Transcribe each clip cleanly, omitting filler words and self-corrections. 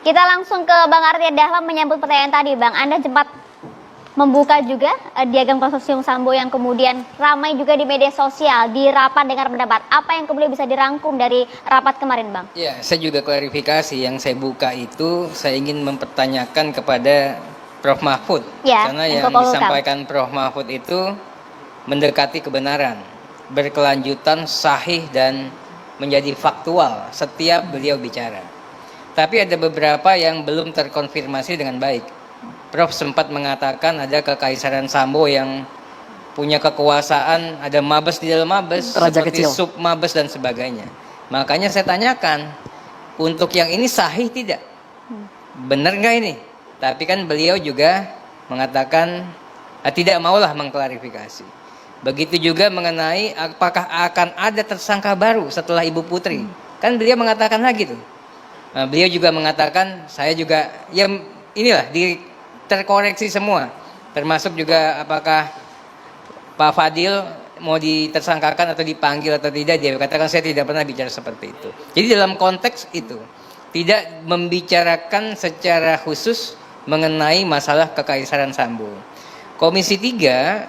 Kita langsung ke Bang Artia Dahlan menyambut pertanyaan tadi, Bang. Anda sempat membuka juga diagram konsorsium Sambo yang kemudian ramai juga di media sosial, di rapat dengar pendapat. Apa yang kemudian bisa dirangkum dari rapat kemarin, Bang? Ya, saya juga klarifikasi. Yang saya buka itu, saya ingin mempertanyakan kepada Prof. Mahfud. Ya, karena yang disampaikan Prof. Mahfud itu mendekati kebenaran, berkelanjutan, sahih, dan menjadi faktual setiap beliau bicara. Tapi ada beberapa yang belum terkonfirmasi dengan baik. Prof sempat mengatakan ada kekaisaran Sambo yang punya kekuasaan, ada mabes di dalam mabes, Raja seperti kecil, sub mabes dan sebagainya. Makanya saya tanyakan, untuk yang ini sahih tidak? Benar nggak ini? Tapi kan beliau juga mengatakan tidak maulah mengklarifikasi. Begitu juga mengenai apakah akan ada tersangka baru setelah Ibu Putri. Kan beliau mengatakan lagi tuh. Nah, beliau juga mengatakan, saya juga, ya inilah, terkoreksi semua. Termasuk juga apakah Pak Fadil mau ditersangkakan atau dipanggil atau tidak. Dia katakan saya tidak pernah bicara seperti itu. Jadi dalam konteks itu, tidak membicarakan secara khusus mengenai masalah kekaisaran Sambo. Komisi 3,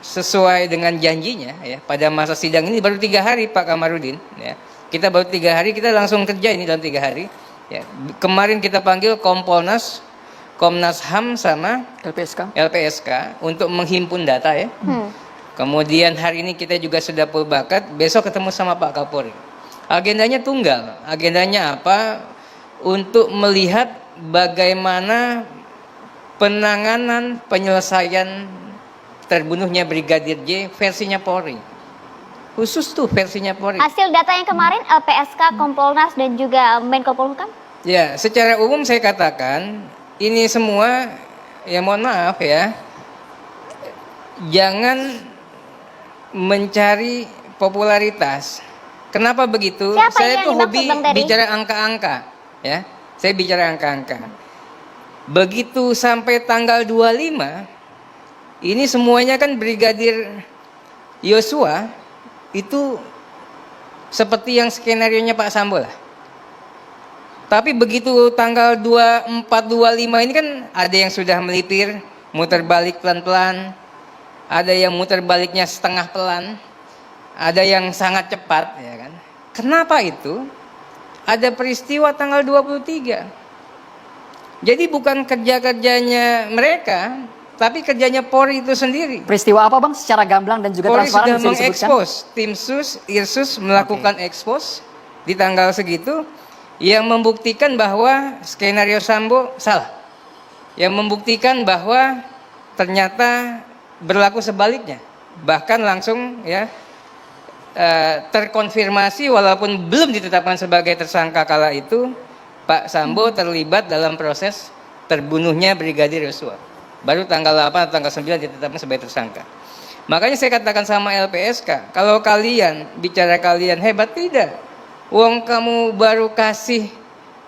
sesuai dengan janjinya, ya, pada masa sidang ini baru 3 hari Pak Kamarudin, ya. Kita baru 3 hari, kita langsung kerja ini dalam 3 hari. Ya. Kemarin kita panggil Kompolnas, Komnas HAM sama LPSK untuk menghimpun data, ya. Kemudian hari ini kita juga sudah pulbakat, besok ketemu sama Pak Kapolri. Agendanya tunggal, agendanya apa? Untuk melihat bagaimana penanganan penyelesaian terbunuhnya Brigadir J versinya Polri. Khusus tuh versinya Polri. Hasil data yang kemarin LPSK, Kompolnas dan juga Menko Polhukam? Ya, secara umum saya katakan ini semua, ya mohon maaf ya, jangan mencari popularitas. Kenapa begitu? Siapa Saya tuh hobi bicara Bang angka-angka, ya. Saya bicara angka-angka. Begitu sampai tanggal 25, ini semuanya kan Brigadir Yosua itu seperti yang skenarionya Pak Sambo lah. Tapi begitu tanggal 24, 25 ini kan ada yang sudah melipir, muter balik pelan-pelan, ada yang muter baliknya setengah pelan, ada yang sangat cepat, ya kan. Kenapa itu? Ada peristiwa tanggal 23. Jadi bukan kerja-kerjanya mereka, tapi kerjanya Polri itu sendiri. Peristiwa apa, Bang, secara gamblang dan juga Polri transparan sudah mengekspos, tim sus, Irsus melakukan ekspos di tanggal segitu yang membuktikan bahwa skenario Sambo salah. Yang membuktikan bahwa ternyata berlaku sebaliknya. Bahkan langsung ya terkonfirmasi walaupun belum ditetapkan sebagai tersangka kala itu, Pak Sambo terlibat dalam proses terbunuhnya Brigadir Yosua. Baru tanggal 8 atau tanggal 9 ditetapkan sebagai tersangka. Makanya saya katakan sama LPSK, kalau kalian bicara kalian hebat, tidak. Wong kamu baru kasih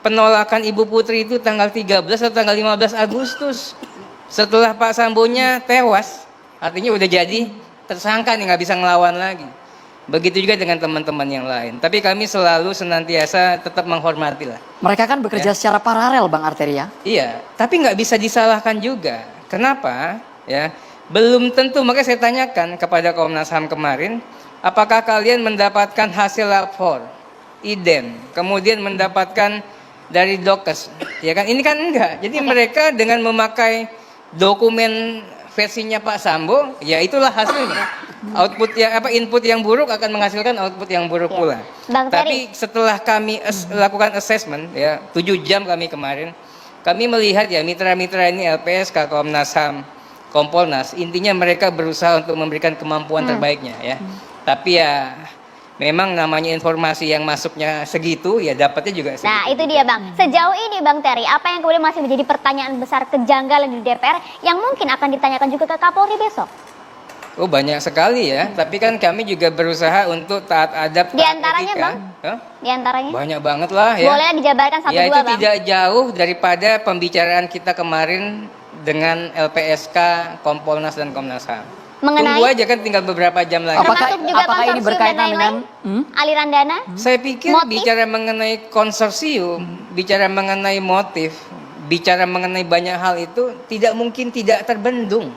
penolakan Ibu Putri itu tanggal 13 atau tanggal 15 Agustus. Setelah Pak Sambonya tewas, artinya udah jadi tersangka nih, nggak bisa ngelawan lagi. Begitu juga dengan teman-teman yang lain. Tapi kami selalu senantiasa tetap menghormati lah. Mereka kan bekerja secara paralel, Bang Arteria. Iya, tapi nggak bisa disalahkan juga. Kenapa? Ya, belum tentu. Makanya saya tanyakan kepada Komnas HAM kemarin, apakah kalian mendapatkan hasil lapor, idem, kemudian mendapatkan dari Dokes? Ya kan? Ini kan enggak. Jadi mereka dengan memakai dokumen versinya Pak Sambo, ya itulah hasilnya. Output yang input yang buruk akan menghasilkan output yang buruk pula. Tapi setelah kami lakukan assessment, ya 7 jam kami kemarin, kami melihat ya mitra-mitra ini LPSK, Komnas HAM, Kompolnas, intinya mereka berusaha untuk memberikan kemampuan terbaiknya, ya. Tapi ya memang namanya informasi yang masuknya segitu, ya dapatnya juga segitu. Nah itu dia, Bang. Sejauh ini Bang Terry, apa yang kemudian masih menjadi pertanyaan besar kejanggalan di DPR yang mungkin akan ditanyakan juga ke Kapolri besok? Oh banyak sekali ya, tapi kan kami juga berusaha untuk taat adab, taat di antaranya etika. Bang? Di antaranya? Banyak banget lah ya. Boleh dijabarkan satu ya, dua, Bang? Bang? Tidak jauh daripada pembicaraan kita kemarin dengan LPSK, Kompolnas dan Komnas HAM. Mengenai Tunggu aja kan tinggal beberapa jam lagi. termasuk juga apakah ini konsorsium berkaitan dan lain-lain? Aliran dana? Saya pikir Motif? bicara mengenai konsorsium, bicara mengenai motif, bicara mengenai banyak hal itu tidak mungkin tidak terbendung.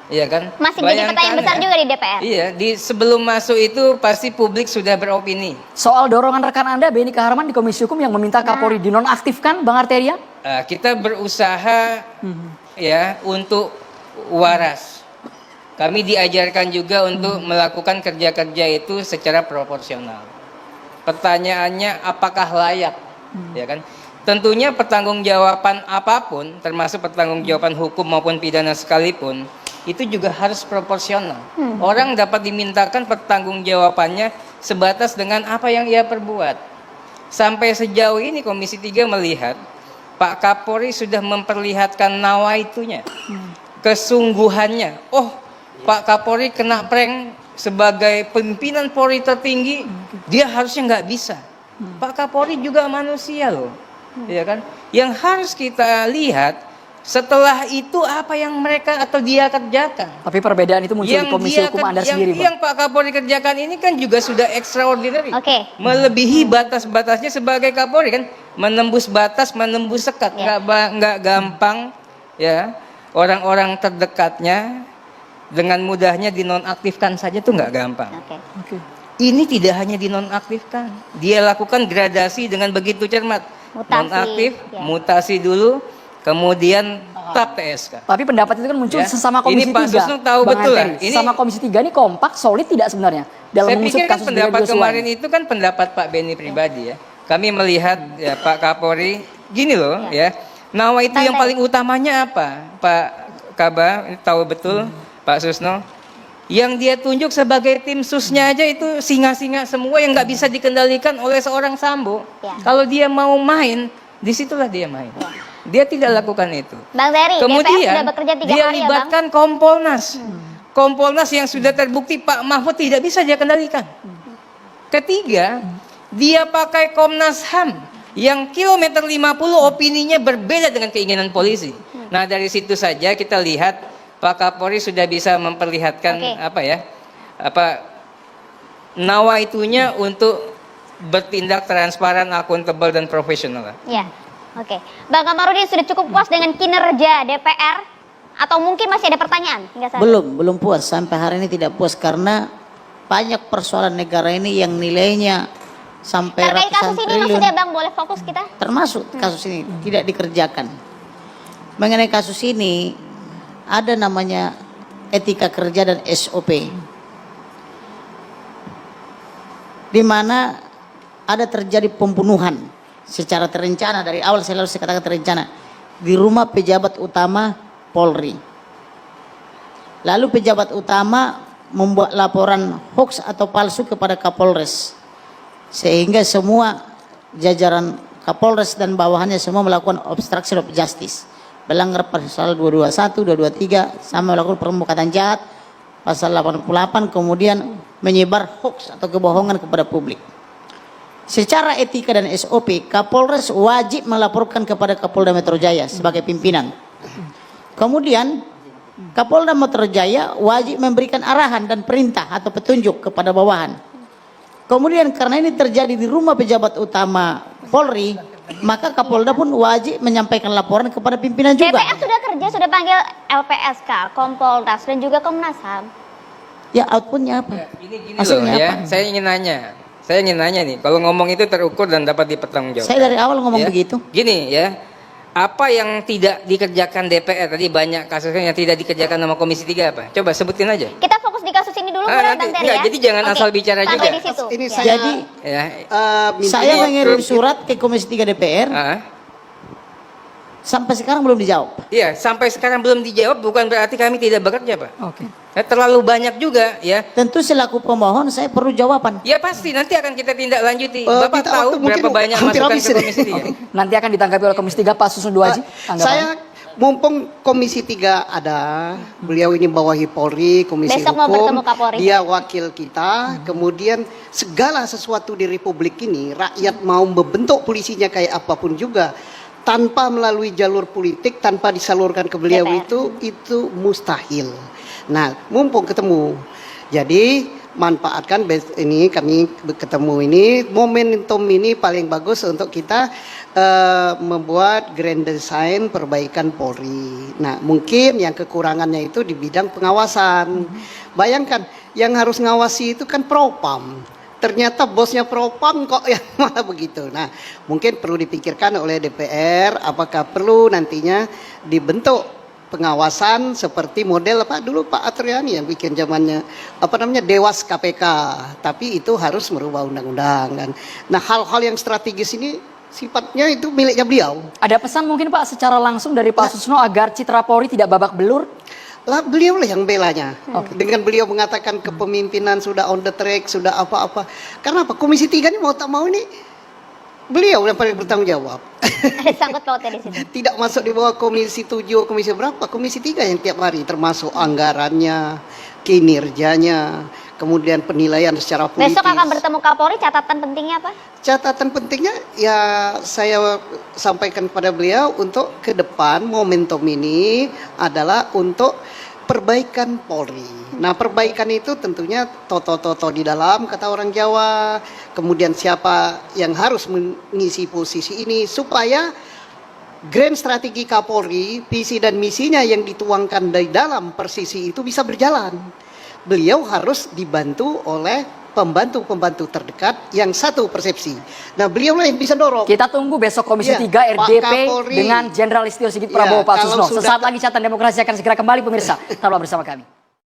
Iya kan? Masih jadi pertanyaan besar juga di DPR. Iya, sebelum masuk itu pasti publik sudah beropini. Soal dorongan rekan Anda, Benny Kaharman di Komisi Hukum yang meminta Kapolri dinonaktifkan, Bang Arteria? Kita berusaha ya untuk waras. Kami diajarkan juga untuk melakukan kerja-kerja itu secara proporsional. Pertanyaannya apakah layak? Ya kan? Tentunya pertanggungjawaban apapun, termasuk pertanggungjawaban hukum maupun pidana sekalipun, itu juga harus proporsional. Orang dapat dimintakan pertanggungjawabannya sebatas dengan apa yang ia perbuat. Sampai sejauh ini Komisi 3 melihat Pak Kapolri sudah memperlihatkan nawaitunya, kesungguhannya. Oh, Pak Kapolri kena prank sebagai pimpinan Polri tertinggi, dia harusnya nggak bisa. Pak Kapolri juga manusia loh, ya kan? Yang harus kita lihat setelah itu apa yang mereka atau dia kerjakan. Tapi perbedaan itu muncul di Komisi Hukum Anda sendiri, Bang. Yang Pak Kapolri kerjakan ini kan juga sudah extraordinary. Oke. Melebihi batas-batasnya sebagai Kapolri kan, menembus batas, menembus sekat, nggak gampang ya. Orang-orang terdekatnya dengan mudahnya dinonaktifkan saja tuh nggak gampang. Oke. Ini tidak hanya dinonaktifkan, dia lakukan gradasi dengan begitu cermat. Mutasi, Nonaktif, ya. mutasi dulu, kemudian tap TSK. Tapi pendapat itu kan muncul Ya. sesama Komisi Ini Pak 3. Susno tahu Bang betul lah. Arteri. Ini- Sesama Komisi 3 ini kompak, solid tidak sebenarnya dalam Saya mengusut pikir kan kasus pendapat Brigadir Yosua kemarin ini? itu kan pendapat Pak Benny pribadi ya. Kami melihat ya Pak Kapolri gini loh ya. Nawa itu yang paling utamanya apa? Pak Kaba ini tahu betul Pak Susno. Yang dia tunjuk sebagai tim susnya aja itu singa-singa semua yang nggak bisa dikendalikan oleh seorang Sambo. Ya. Kalau dia mau main, disitulah dia main. Dia tidak lakukan itu. Bang Terry, DPR Kemudian sudah bekerja 3 dia hari ya Bang? libatkan Kompolnas. Kompolnas yang sudah terbukti Pak Mahfud tidak bisa dia kendalikan. Ketiga, dia pakai Komnas HAM yang kilometer 50 opininya berbeda dengan keinginan polisi. Nah, dari situ saja kita lihat Pak Kapolri sudah bisa memperlihatkan nawaitunya untuk bertindak transparan, akuntabel dan profesional. Ya, oke. Bang Kamarudin sudah cukup puas dengan kinerja DPR? Atau mungkin masih ada pertanyaan? Hingga saat ini? Belum puas. Sampai hari ini tidak puas karena banyak persoalan negara ini yang nilainya sampai Terkait ratusan kasus ini triliun. maksudnya Bang, boleh fokus kita? Termasuk kasus ini tidak dikerjakan. Mengenai kasus ini ada namanya etika kerja dan SOP. Di mana ada terjadi pembunuhan secara terencana dari awal, selalu saya katakan terencana, di rumah pejabat utama Polri. Lalu pejabat utama membuat laporan hoax atau palsu kepada Kapolres, sehingga semua jajaran Kapolres dan bawahannya semua melakukan obstruction of justice, melanggar pasal 221, 223, sama melakukan perbuatan jahat, pasal 88, kemudian menyebar hoax atau kebohongan kepada publik. Secara etika dan SOP, Kapolres wajib melaporkan kepada Kapolda Metro Jaya sebagai pimpinan. Kemudian Kapolda Metro Jaya wajib memberikan arahan dan perintah atau petunjuk kepada bawahan. Kemudian karena ini terjadi di rumah pejabat utama Polri, maka Kapolda pun wajib menyampaikan laporan kepada pimpinan juga. DPR sudah kerja, sudah panggil LPSK, Kompolnas, dan juga Komnas HAM. Ya outputnya apa? Gini Hasilnya loh ya, apa? saya ingin nanya nih, kalau ngomong itu terukur dan dapat dipertanggungjawabkan. Saya dari awal ngomong Ya, begitu. Gini ya, apa yang tidak dikerjakan DPR tadi banyak kasusnya yang tidak dikerjakan sama Komisi 3 apa? Coba sebutin aja. Kita fokus di kasus ini dulu, menurut nanti, Bang Terry enggak, ya. jadi jangan Oke, asal bicara sampai juga. di situ. Ini Ya. saya- Jadi Ya, saya ini- mengirim surat ke Komisi 3 DPR, ah, sampai sekarang belum dijawab. iya, sampai sekarang belum dijawab bukan berarti kami tidak bekerja, Pak. Oke. Terlalu banyak juga ya. Tentu selaku pemohon saya perlu jawaban. Ya pasti nanti akan kita tindak lanjuti. Eh, Bapak kita tahu waktu mungkin berapa banyak hampir masukan habis ke ini. Komisi 3? Nanti akan ditanggapi oleh Komisi 3 Pak Susno Duaji. Tanggapan. Saya mumpung Komisi 3 ada, beliau ini bawahi Polri, Komisi Besok mau Hukum, bertemu Kapolri. dia wakil kita, kemudian segala sesuatu di Republik ini, rakyat mau membentuk polisinya kayak apapun juga, tanpa melalui jalur politik, tanpa disalurkan ke beliau DPR. itu mustahil. Nah, mumpung ketemu. Jadi manfaatkan ini kami ketemu ini, momentum ini paling bagus untuk kita membuat grand design perbaikan Polri. Nah, mungkin yang kekurangannya itu di bidang pengawasan. Bayangkan yang harus ngawasi itu kan Propam. Ternyata bosnya Propam kok yang malah begitu. Nah, mungkin perlu dipikirkan oleh DPR apakah perlu nantinya dibentuk pengawasan seperti model apa dulu Pak Atriani yang bikin zamannya Dewas KPK, tapi itu harus merubah undang-undang kan. Nah, hal-hal yang strategis ini sifatnya itu miliknya beliau. Ada pesan mungkin Pak secara langsung dari Pak Susno agar citra Polri tidak babak belur? Lah beliau lah yang belanya. Dengan beliau mengatakan kepemimpinan sudah on the track, sudah apa-apa. Karena apa? Komisi 3 ini mau tak mau ini beliau yang paling bertanggung jawab. Ada sangkut pautnya di situ. Tidak masuk di bawah komisi 7, komisi berapa? Komisi 3 yang tiap hari termasuk anggarannya, kinerjanya, kemudian penilaian secara politis. Besok akan bertemu Kapolri, catatan pentingnya apa? Catatan pentingnya ya saya sampaikan kepada beliau untuk ke depan momentum ini adalah untuk perbaikan Polri. Nah, perbaikan itu tentunya toto-toto di dalam kata orang Jawa. Kemudian siapa yang harus mengisi posisi ini supaya grand strategi Kapolri, visi dan misinya yang dituangkan dari dalam persisi itu bisa berjalan. Beliau harus dibantu oleh pembantu-pembantu terdekat yang satu persepsi. Nah, beliau lah yang bisa dorong. Kita tunggu besok Komisi Iya, 3 Pak RDP Kapolri. dengan Jenderal Listio Sigit Iya, Prabowo Pak kalau Susno. sudah Sesaat lagi Catatan Demokrasi akan segera kembali pemirsa. Tetaplah bersama kami.